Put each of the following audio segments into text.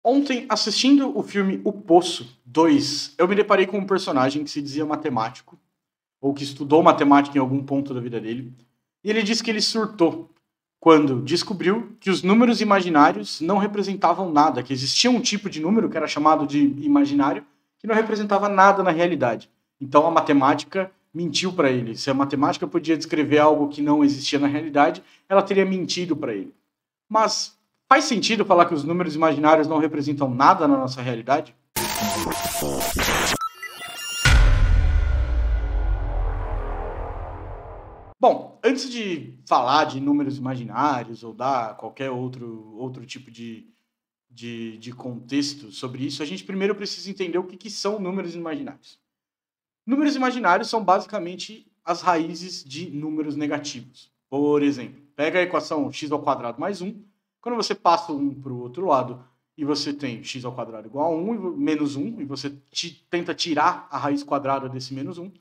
Ontem, assistindo o filme O Poço 2, eu me deparei com um personagem que se dizia matemático, ou que estudou matemática em algum ponto da vida dele, e ele disse que ele surtou quando descobriu que os números imaginários não representavam nada, que existia um tipo de número que era chamado de imaginário, que não representava nada na realidade. Então a matemática mentiu para ele. Se a matemática podia descrever algo que não existia na realidade, ela teria mentido para ele. Mas faz sentido falar que os números imaginários não representam nada na nossa realidade? Bom, antes de falar de números imaginários ou dar qualquer outro tipo de contexto sobre isso, a gente primeiro precisa entender o que são números imaginários. Números imaginários são basicamente as raízes de números negativos. Por exemplo, pega a equação x ao quadrado mais 1, quando você passa um para o outro lado e você tem x ao quadrado igual a 1 menos 1, e você tenta tirar a raiz quadrada desse menos 1,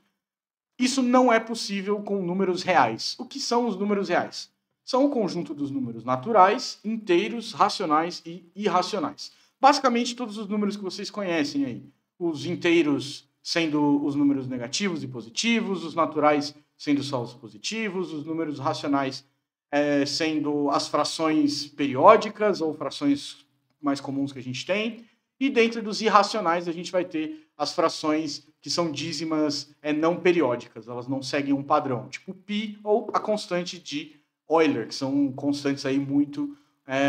isso não é possível com números reais. O que são os números reais? São o conjunto dos números naturais, inteiros, racionais e irracionais. Basicamente, todos os números que vocês conhecem aí. Os inteiros sendo os números negativos e positivos, os naturais sendo só os positivos, os números racionais sendo as frações periódicas ou frações mais comuns que a gente tem. E dentro dos irracionais a gente vai ter as frações que são dízimas não periódicas, elas não seguem um padrão, tipo π ou a constante de Euler, que são constantes aí muito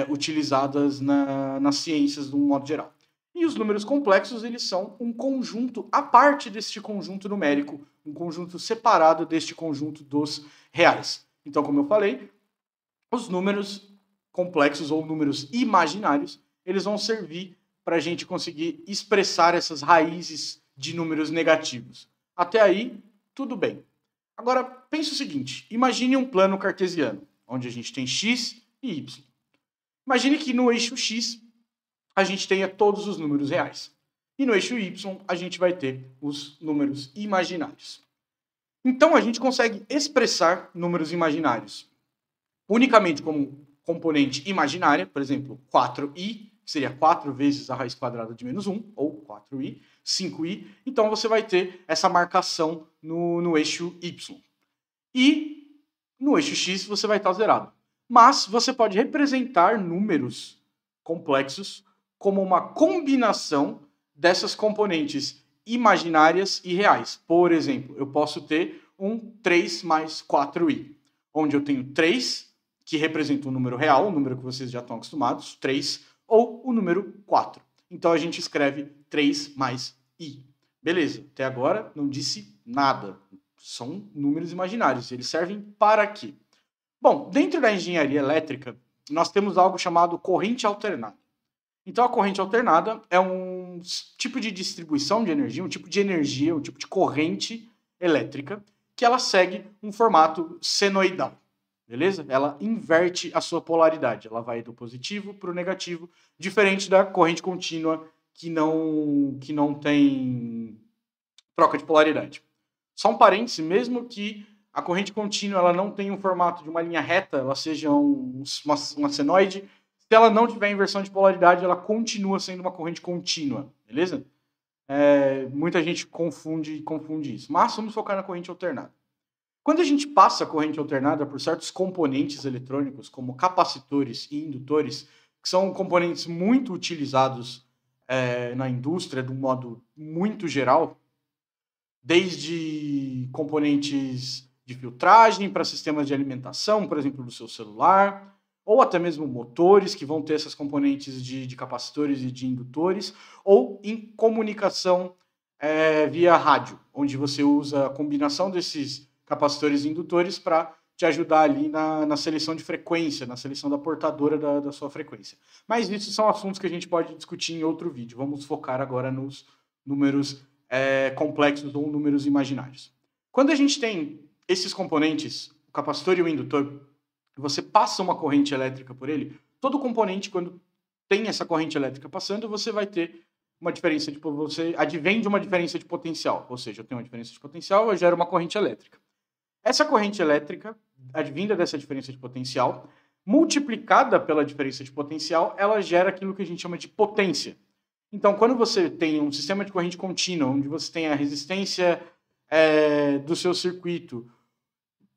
utilizadas nas ciências de um modo geral. E os números complexos, eles são um conjunto à parte deste conjunto numérico, um conjunto separado deste conjunto dos reais. Então, como eu falei, os números complexos ou números imaginários, eles vão servir para a gente conseguir expressar essas raízes de números negativos. Até aí, tudo bem. Agora, pense o seguinte, imagine um plano cartesiano, onde a gente tem x e y. Imagine que no eixo x a gente tenha todos os números reais. E no eixo y a gente vai ter os números imaginários. Então a gente consegue expressar números imaginários unicamente como componente imaginária, por exemplo, 4i, que seria 4 vezes a raiz quadrada de menos 1, ou 4i, 5i. Então você vai ter essa marcação no eixo y. E no eixo x você vai estar zerado. Mas você pode representar números complexos como uma combinação dessas componentes imaginárias e reais. Por exemplo, eu posso ter um 3 mais 4i, onde eu tenho 3, que representa um número real, um número que vocês já estão acostumados, 3, ou o número 4. Então a gente escreve 3 mais i. Beleza, até agora não disse nada. São números imaginários. Eles servem para quê? Bom, dentro da engenharia elétrica, nós temos algo chamado corrente alternada. Então a corrente alternada é um tipo de distribuição de energia, um tipo de energia, um tipo de corrente elétrica, que ela segue um formato senoidal. Beleza? Ela inverte a sua polaridade. Ela vai do positivo para o negativo, diferente da corrente contínua que não tem troca de polaridade. Só um parêntese, mesmo que a corrente contínua ela não tenha um formato de uma linha reta, ela seja uma senoide, se ela não tiver inversão de polaridade, ela continua sendo uma corrente contínua. Beleza? Muita gente confunde isso. Mas vamos focar na corrente alternada. Quando a gente passa a corrente alternada por certos componentes eletrônicos, como capacitores e indutores, que são componentes muito utilizados na indústria de um modo muito geral, desde componentes de filtragem para sistemas de alimentação, por exemplo, do seu celular, ou até mesmo motores que vão ter essas componentes de capacitores e de indutores, ou em comunicação via rádio, onde você usa a combinação desses capacitores e indutores para te ajudar ali na seleção de frequência, na seleção da portadora da sua frequência. Mas isso são assuntos que a gente pode discutir em outro vídeo. Vamos focar agora nos números complexos ou números imaginários. Quando a gente tem esses componentes, o capacitor e o indutor, você passa uma corrente elétrica por ele, todo componente, quando tem essa corrente elétrica passando, você vai ter uma diferença você advém de uma diferença de potencial, ou seja, eu tenho uma diferença de potencial, eu gero uma corrente elétrica. Essa corrente elétrica, advinda dessa diferença de potencial, multiplicada pela diferença de potencial, ela gera aquilo que a gente chama de potência. Então, quando você tem um sistema de corrente contínua, onde você tem a resistência do seu circuito,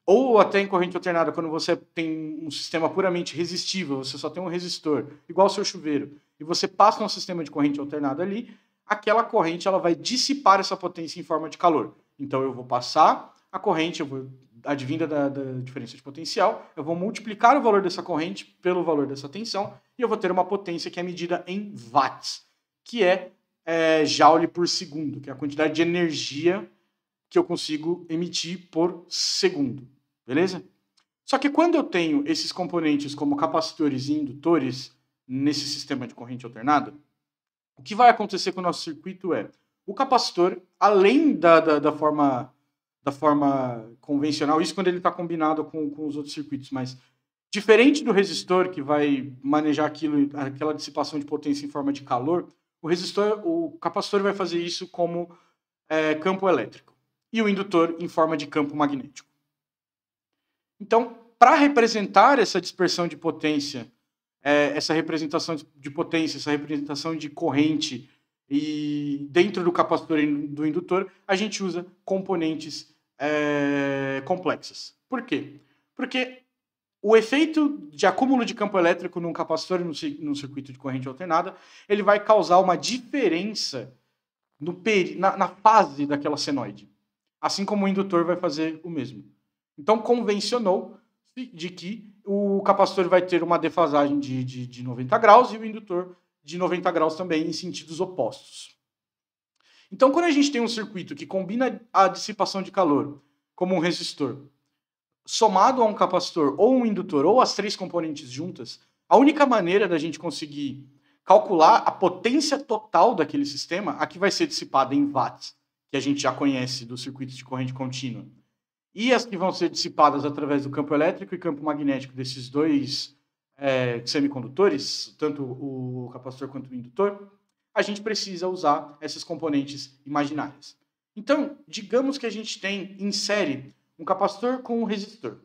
ou até em corrente alternada, quando você tem um sistema puramente resistível, você só tem um resistor, igual o seu chuveiro, e você passa um sistema de corrente alternada ali, aquela corrente ela vai dissipar essa potência em forma de calor. Então, eu vou passar a corrente, eu vou advinda da diferença de potencial, eu vou multiplicar o valor dessa corrente pelo valor dessa tensão, e eu vou ter uma potência que é medida em watts, que é joule por segundo, que é a quantidade de energia que eu consigo emitir por segundo. Beleza? Só que quando eu tenho esses componentes como capacitores e indutores nesse sistema de corrente alternada, o que vai acontecer com o nosso circuito é o capacitor, além da forma convencional, isso quando ele está combinado com os outros circuitos, mas diferente do resistor, que vai manejar aquela dissipação de potência em forma de calor, o capacitor vai fazer isso como campo elétrico e o indutor em forma de campo magnético. Então, para representar essa dispersão de potência, essa representação de potência, essa representação de corrente e dentro do capacitor e do indutor, a gente usa componentes complexas. Por quê? Porque o efeito de acúmulo de campo elétrico num capacitor e num circuito de corrente alternada, ele vai causar uma diferença na fase daquela senoide. Assim como o indutor vai fazer o mesmo. Então, convencionou de que o capacitor vai ter uma defasagem de 90 graus e o indutor de 90 graus também em sentidos opostos. Então, quando a gente tem um circuito que combina a dissipação de calor como um resistor, somado a um capacitor ou um indutor, ou as três componentes juntas, a única maneira da gente conseguir calcular a potência total daquele sistema, a que vai ser dissipada em watts, que a gente já conhece do circuito de corrente contínua, e as que vão ser dissipadas através do campo elétrico e campo magnético desses dois semicondutores, tanto o capacitor quanto o indutor, a gente precisa usar essas componentes imaginárias. Então, digamos que a gente tem em série um capacitor com um resistor.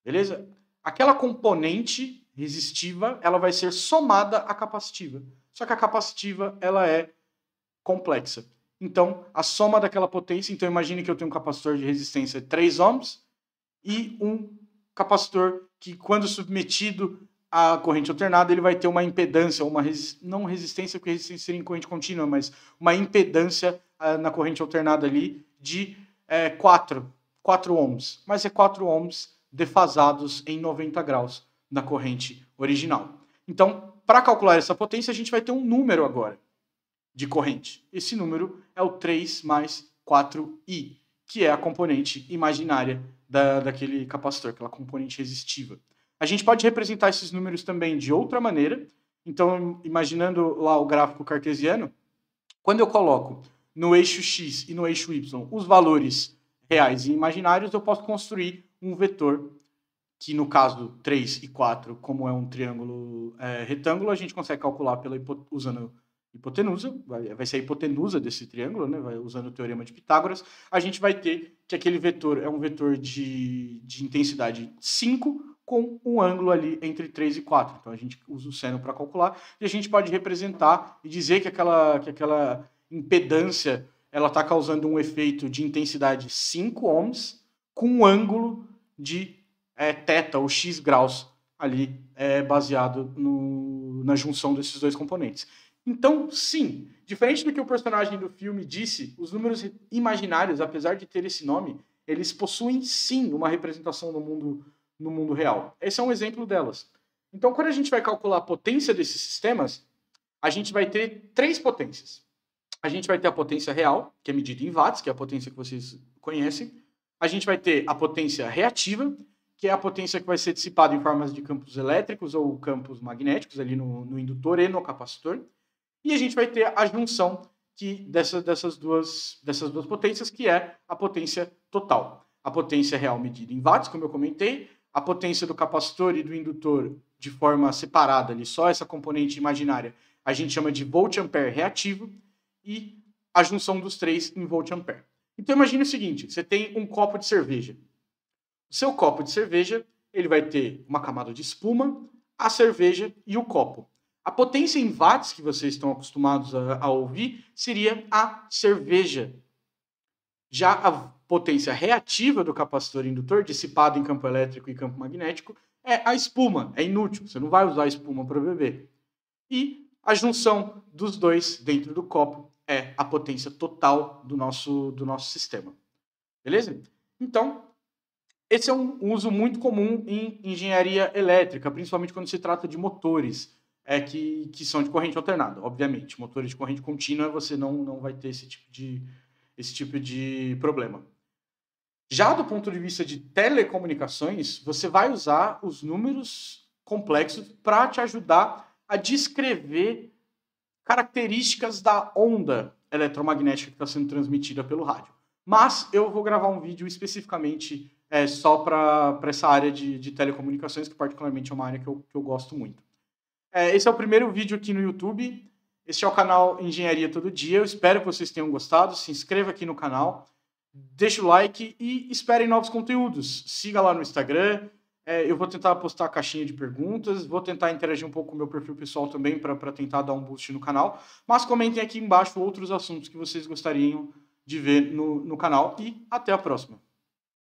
Beleza? Aquela componente resistiva, ela vai ser somada à capacitiva. Só que a capacitiva, ela é complexa. Então, a soma daquela potência, então imagine que eu tenho um capacitor de resistência 3 ohms e um capacitor que, quando submetido à corrente alternada, ele vai ter uma impedância, não resistência, porque resistência seria em corrente contínua, mas uma impedância na corrente alternada ali de 4 ohms. Mas é 4 ohms defasados em 90 graus da corrente original. Então, para calcular essa potência, a gente vai ter um número agora de corrente. Esse número é o 3 mais 4i, que é a componente imaginária daquele capacitor, aquela componente resistiva. A gente pode representar esses números também de outra maneira. Então, imaginando lá o gráfico cartesiano, quando eu coloco no eixo x e no eixo y os valores reais e imaginários, eu posso construir um vetor que, no caso 3 e 4, como é um triângulo retângulo, a gente consegue calcular usando hipotenusa, vai ser a hipotenusa desse triângulo, né? Usando o teorema de Pitágoras, a gente vai ter que aquele vetor é um vetor de intensidade 5 com um ângulo ali entre 3 e 4. Então a gente usa o seno para calcular e a gente pode representar e dizer que aquela impedância ela está causando um efeito de intensidade 5 ohms com um ângulo de θ ou x graus ali baseado na junção desses dois componentes. Então, sim, diferente do que o personagem do filme disse, os números imaginários, apesar de ter esse nome, eles possuem, sim, uma representação no mundo real. Esse é um exemplo delas. Então, quando a gente vai calcular a potência desses sistemas, a gente vai ter 3 potências. A gente vai ter a potência real, que é medida em watts, que é a potência que vocês conhecem. A gente vai ter a potência reativa, que é a potência que vai ser dissipada em formas de campos elétricos ou campos magnéticos, ali no indutor e no capacitor. E a gente vai ter a junção dessas duas potências, que é a potência total. A potência real medida em watts, como eu comentei, a potência do capacitor e do indutor de forma separada, ali, só essa componente imaginária, a gente chama de volt-ampere reativo, e a junção dos 3 em volt-ampere. Então imagine o seguinte, você tem um copo de cerveja. O seu copo de cerveja, ele vai ter uma camada de espuma, a cerveja e o copo. A potência em watts que vocês estão acostumados a ouvir seria a cerveja. Já a potência reativa do capacitor indutor, dissipada em campo elétrico e campo magnético, é a espuma. É inútil, você não vai usar a espuma para beber. E a junção dos dois dentro do copo é a potência total do nosso sistema. Beleza? Então, esse é um uso muito comum em engenharia elétrica, principalmente quando se trata de motores que são de corrente alternada. Obviamente, motores de corrente contínua você não vai ter esse tipo de problema. Já do ponto de vista de telecomunicações, você vai usar os números complexos para te ajudar a descrever características da onda eletromagnética que está sendo transmitida pelo rádio. Mas eu vou gravar um vídeo especificamente só para essa área de telecomunicações, que particularmente é uma área que eu gosto muito. Esse é o primeiro vídeo aqui no YouTube. Este é o canal Engenharia Todo Dia. Eu espero que vocês tenham gostado. Se inscreva aqui no canal, deixa o like e esperem novos conteúdos. Siga lá no Instagram. Eu vou tentar postar a caixinha de perguntas, vou tentar interagir um pouco com o meu perfil pessoal também para tentar dar um boost no canal. Mas comentem aqui embaixo outros assuntos que vocês gostariam de ver no canal e até a próxima.